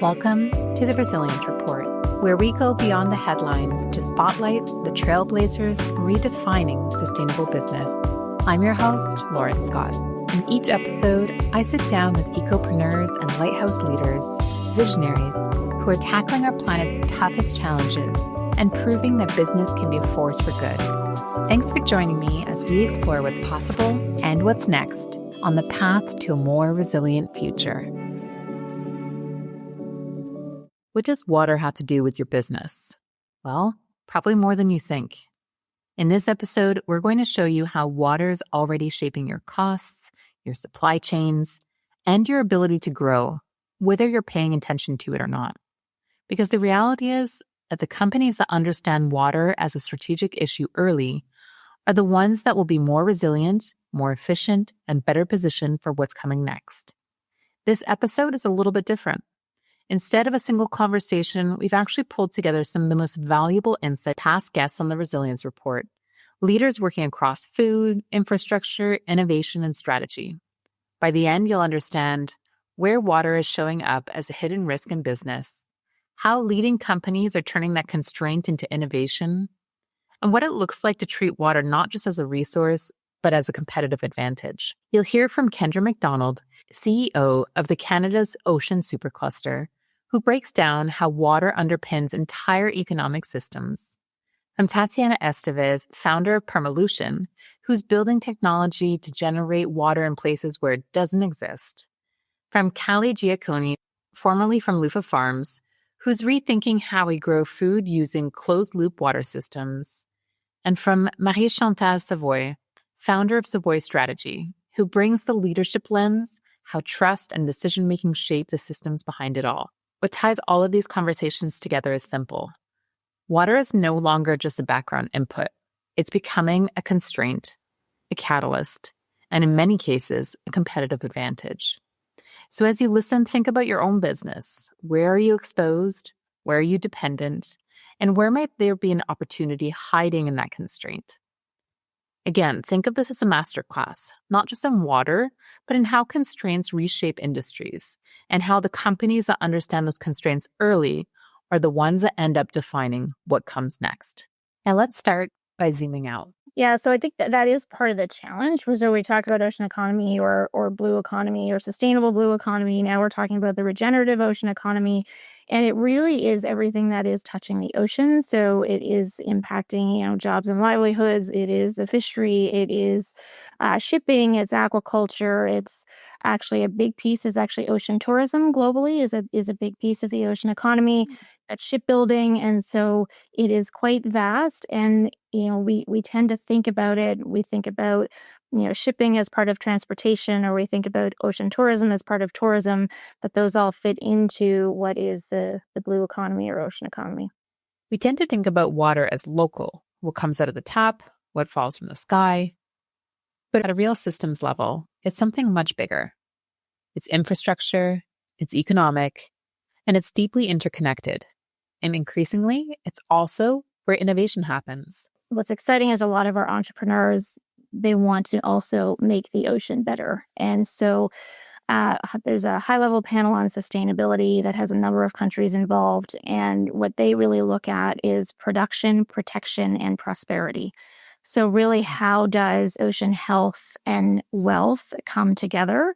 Welcome to the Resilience Report, where we go beyond the headlines to spotlight the trailblazers redefining sustainable business. I'm your host, Lauren Scott. In each episode, I sit down with ecopreneurs and lighthouse leaders, visionaries, who are tackling our planet's toughest challenges and proving that business can be a force for good. Thanks for joining me as we explore what's possible and what's next on the path to a more resilient future. What does water have to do with your business? Well, probably more than you think. In this episode, we're going to show you how water is already shaping your costs, your supply chains, and your ability to grow, whether you're paying attention to it or not. Because the reality is that the companies that understand water as a strategic issue early are the ones that will be more resilient, more efficient, and better positioned for what's coming next. This episode is a little bit different. Instead of a single conversation, we've actually pulled together some of the most valuable insight past guests on the Resilience Report, leaders working across food, infrastructure, innovation, and strategy. By the end, you'll understand where water is showing up as a hidden risk in business, how leading companies are turning that constraint into innovation, and what it looks like to treat water not just as a resource, but as a competitive advantage. You'll hear from Kendra McDonald, CEO of the Canada's Ocean Supercluster, who breaks down how water underpins entire economic systems. From Tatiana Estevez, founder of Permalution, who's building technology to generate water in places where it doesn't exist. From Callie Giacconi, formerly from Lufa Farms, who's rethinking how we grow food using closed-loop water systems. And from Marie-Chantal Savoy, founder of Savoy Strategy, who brings the leadership lens, how trust and decision-making shape the systems behind it all. What ties all of these conversations together is simple. Water is no longer just a background input. It's becoming a constraint, a catalyst, and in many cases, a competitive advantage. So as you listen, think about your own business. Where are you exposed? Where are you dependent? And where might there be an opportunity hiding in that constraint? Again, think of this as a masterclass, not just in water, but in how constraints reshape industries and how the companies that understand those constraints early are the ones that end up defining what comes next. Now let's start by zooming out. Yeah, so I think that is part of the challenge. So we talk about ocean economy or blue economy or sustainable blue economy. Now we're talking about the regenerative ocean economy. And it really is everything that is touching the ocean. So it is impacting, jobs and livelihoods. It is the fishery. It is shipping. It's aquaculture. It's actually a big piece is actually ocean tourism globally is a big piece of the ocean economy. That's shipbuilding. And so it is quite vast. And we tend to think about it. We think about, shipping as part of transportation, or we think about ocean tourism as part of tourism, but those all fit into what is the blue economy or ocean economy. We tend to think about water as local, what comes out of the tap, what falls from the sky. But at a real systems level, it's something much bigger. It's infrastructure, it's economic, and it's deeply interconnected. And increasingly, it's also where innovation happens. What's exciting is a lot of our entrepreneurs, they want to also make the ocean better. And so there's a high-level panel on sustainability that has a number of countries involved. And what they really look at is production, protection, and prosperity. So really, how does ocean health and wealth come together?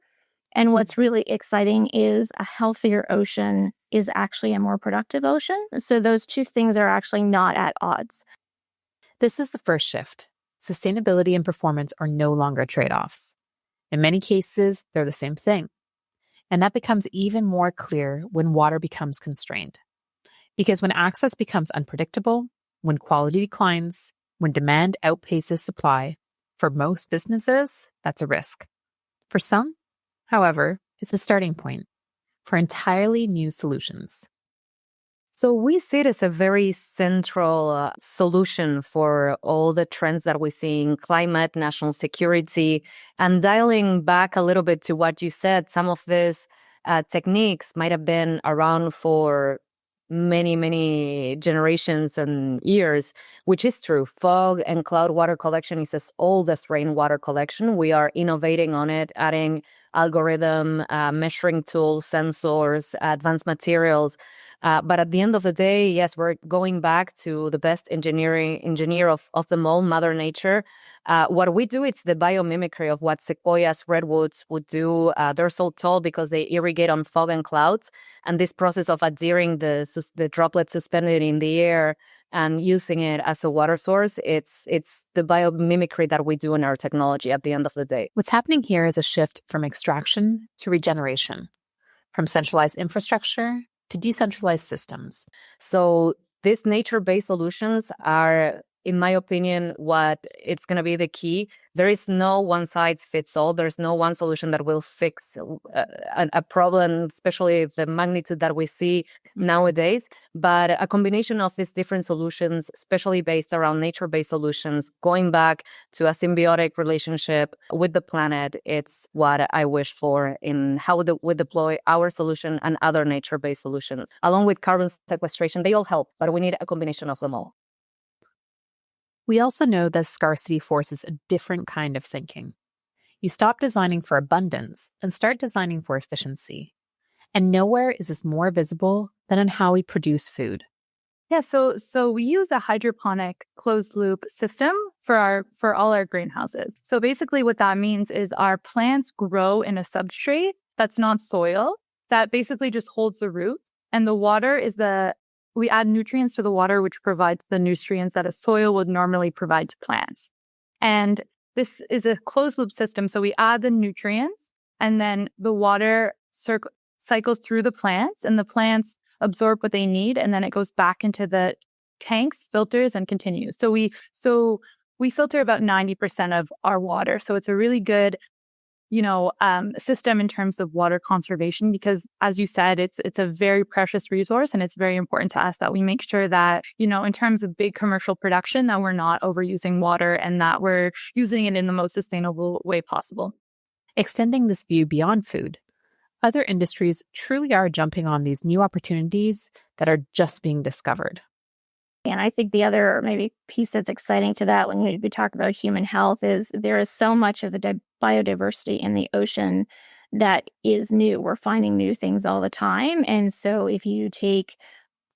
And what's really exciting is a healthier ocean is actually a more productive ocean. So those two things are actually not at odds. This is the first shift. Sustainability and performance are no longer trade-offs. In many cases, they're the same thing. And that becomes even more clear when water becomes constrained. Because when access becomes unpredictable, when quality declines, when demand outpaces supply, for most businesses, that's a risk. For some, however, it's a starting point for entirely new solutions. So we see it as a very central solution for all the trends that we see in climate, national security, and dialing back a little bit to what you said, some of these techniques might have been around for many, many generations and years, which is true. Fog and cloud water collection is as old as rainwater collection. We are innovating on it, adding algorithm, measuring tools, sensors, advanced materials. But at the end of the day, yes, we're going back to the best engineer of them all, Mother Nature. What we do, it's the biomimicry of what sequoias, redwoods would do. They're so tall because they irrigate on fog and clouds. And this process of adhering the droplets suspended in the air and using it as a water source, it's the biomimicry that we do in our technology at the end of the day. What's happening here is a shift from extraction to regeneration, from centralized infrastructure to decentralized systems. So these nature-based solutions are, in my opinion, what it's going to be the key. There is no one size fits all. There's no one solution that will fix a problem, especially the magnitude that we see nowadays. But a combination of these different solutions, especially based around nature-based solutions, going back to a symbiotic relationship with the planet, it's what I wish for in how we deploy our solution and other nature-based solutions. Along with carbon sequestration, they all help, but we need a combination of them all. We also know that scarcity forces a different kind of thinking. You stop designing for abundance and start designing for efficiency. And nowhere is this more visible than in how we produce food. Yeah, so we use a hydroponic closed loop system for all our greenhouses. So basically what that means is our plants grow in a substrate that's not soil, that basically just holds the roots, and the water is we add nutrients to the water, which provides the nutrients that a soil would normally provide to plants. And this is a closed loop system. So we add the nutrients and then the water cycles through the plants and the plants absorb what they need. And then it goes back into the tanks, filters, and continues. So we filter about 90% of our water. So it's a really good system in terms of water conservation, because as you said, it's a very precious resource, and it's very important to us that we make sure that, in terms of big commercial production, that we're not overusing water and that we're using it in the most sustainable way possible. Extending this view beyond food, other industries truly are jumping on these new opportunities that are just being discovered. And I think the other maybe piece that's exciting to that when we talk about human health is there is so much of the biodiversity in the ocean that is new. We're finding new things all the time. And so if you take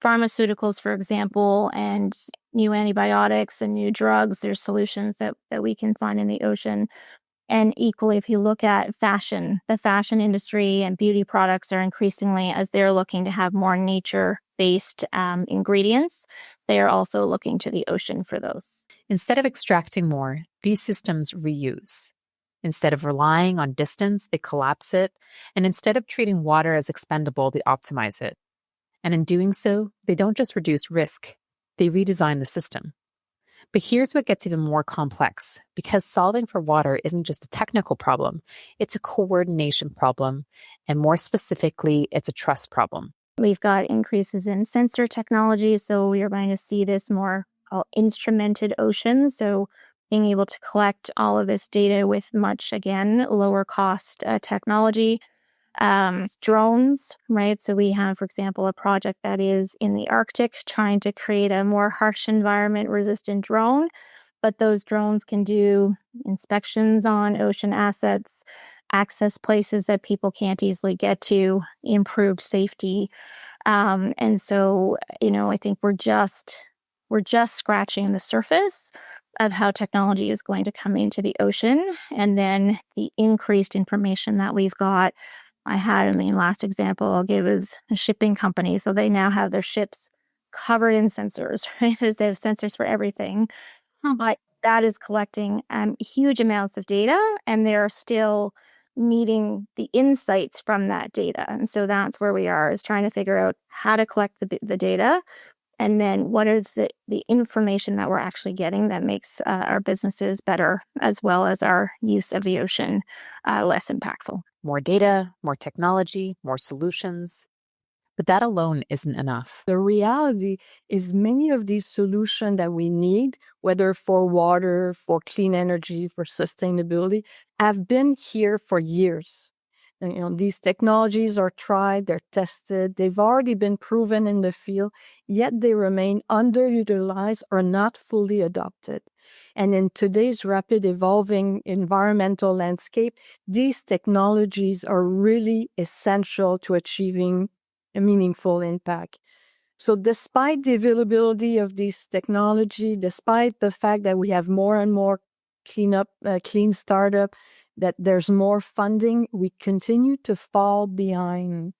pharmaceuticals, for example, and new antibiotics and new drugs, there's solutions that we can find in the ocean. And equally, if you look at fashion, the fashion industry and beauty products are increasingly, as they're looking to have more nature-based ingredients, they are also looking to the ocean for those. Instead of extracting more, these systems reuse. Instead of relying on distance, they collapse it. And instead of treating water as expendable, they optimize it. And in doing so, they don't just reduce risk, they redesign the system. But here's what gets even more complex, because solving for water isn't just a technical problem, it's a coordination problem, and more specifically, it's a trust problem. We've got increases in sensor technology, so we are going to see this more instrumented ocean, so being able to collect all of this data with much, again, lower cost technology. Drones, right? So we have, for example, a project that is in the Arctic trying to create a more harsh environment resistant drone, but those drones can do inspections on ocean assets, access places that people can't easily get to, improved safety. And so, I think we're just scratching the surface of how technology is going to come into the ocean, and then the increased information that we've got. I had in the last example I'll give is a shipping company. So they now have their ships covered in sensors, right? They have sensors for everything. But that is collecting huge amounts of data, and they're still needing the insights from that data. And so that's where we are, is trying to figure out how to collect the data, and then what is the information that we're actually getting that makes our businesses better, as well as our use of the ocean less impactful. More data, more technology, more solutions. But that alone isn't enough. The reality is many of these solutions that we need, whether for water, for clean energy, for sustainability, have been here for years. And, these technologies are tried, they're tested, they've already been proven in the field, yet they remain underutilized or not fully adopted. And in today's rapid evolving environmental landscape, these technologies are really essential to achieving a meaningful impact. So despite the availability of these technology, despite the fact that we have more and more clean startup, that there's more funding, we continue to fall behind.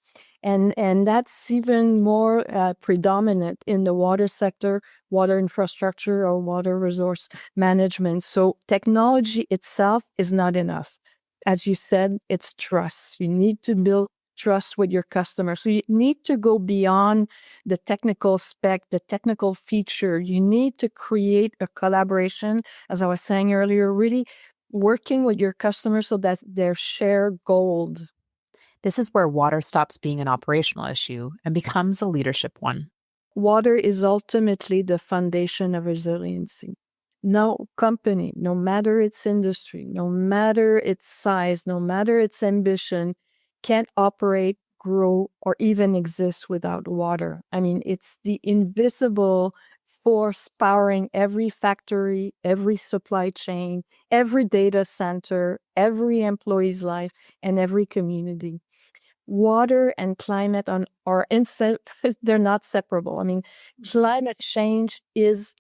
And that's even more predominant in the water sector, water infrastructure, or water resource management. So technology itself is not enough. As you said, it's trust. You need to build trust with your customers. So you need to go beyond the technical spec, the technical feature. You need to create a collaboration, as I was saying earlier, really working with your customers so that their shared goal. This is where water stops being an operational issue and becomes a leadership one. Water is ultimately the foundation of resiliency. No company, no matter its industry, no matter its size, no matter its ambition, can't operate, grow, or even exist without water. I mean, it's the invisible force powering every factory, every supply chain, every data center, every employee's life, and every community. Water and climate are they're not separable. I mean, climate change is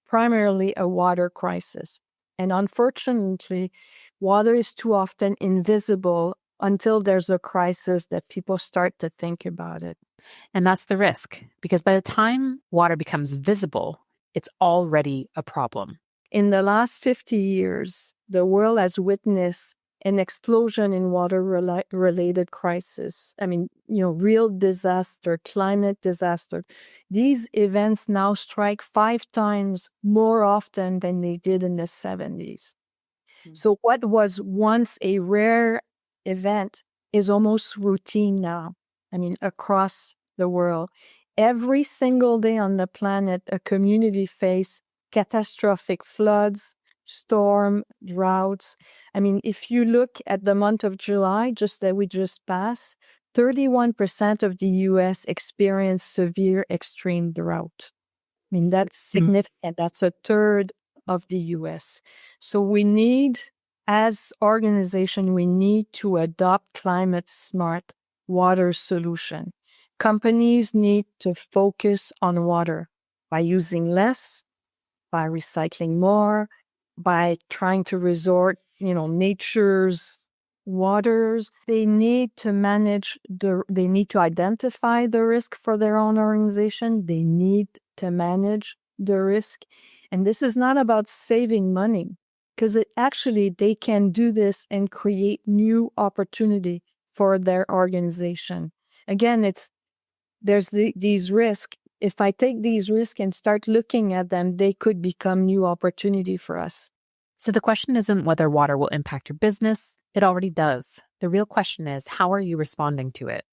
primarily a water crisis. And unfortunately, water is too often invisible until there's a crisis that people start to think about it. And that's the risk, because by the time water becomes visible, it's already a problem. In the last 50 years, the world has witnessed an explosion in water-related crisis. I mean, real disaster, climate disaster. These events now strike 5 times more often than they did in the 70s. So what was once a rare event is almost routine now. I mean, across the world. Every single day on the planet, a community faces catastrophic floods, storm, droughts. I mean, if you look at the month of July, that we just passed, 31% of the U.S. experienced severe extreme drought. I mean, that's significant. That's a third of the U.S. So we need, as organization, we need to adopt climate smart water solution. Companies need to focus on water by using less, by recycling more, by trying to resort, nature's waters. They need to they need to identify the risk for their own organization. They need to manage the risk. And this is not about saving money, because they can do this and create new opportunity for their organization. Again, there's these risks. If I take these risks and start looking at them, they could become new opportunity for us. So the question isn't whether water will impact your business. It already does. The real question is, how are you responding to it?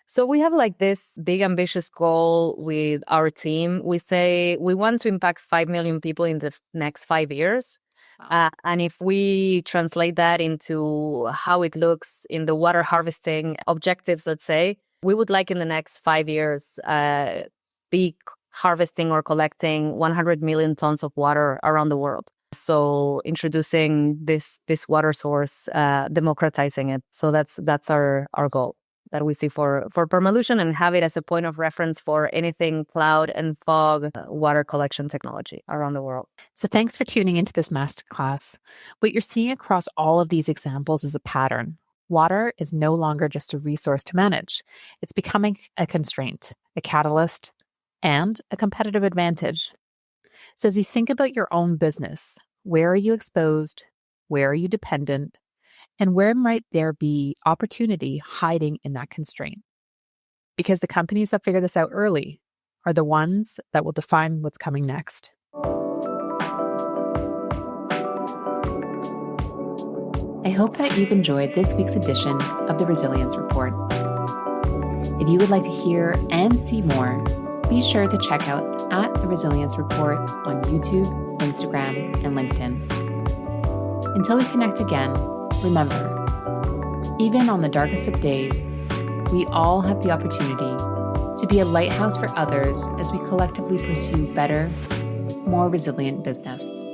So we have this big ambitious goal with our team. We say we want to impact 5 million people in the next 5 years. Wow. And if we translate that into how it looks in the water harvesting objectives, let's say, we would like in the next 5 years be harvesting or collecting 100 million tons of water around the world. So introducing this water source, democratizing it. So that's our goal that we see for Permalution, and have it as a point of reference for anything cloud and fog water collection technology around the world. So thanks for tuning into this masterclass. What you're seeing across all of these examples is a pattern. Water is no longer just a resource to manage. It's becoming a constraint, a catalyst, and a competitive advantage. So as you think about your own business, where are you exposed? Where are you dependent? And where might there be opportunity hiding in that constraint? Because the companies that figure this out early are the ones that will define what's coming next. I hope that you've enjoyed this week's edition of the Resilience Report. If you would like to hear and see more, be sure to check out @The Resilience Report on YouTube, Instagram, and LinkedIn. Until we connect again, remember, even on the darkest of days, we all have the opportunity to be a lighthouse for others as we collectively pursue better, more resilient business.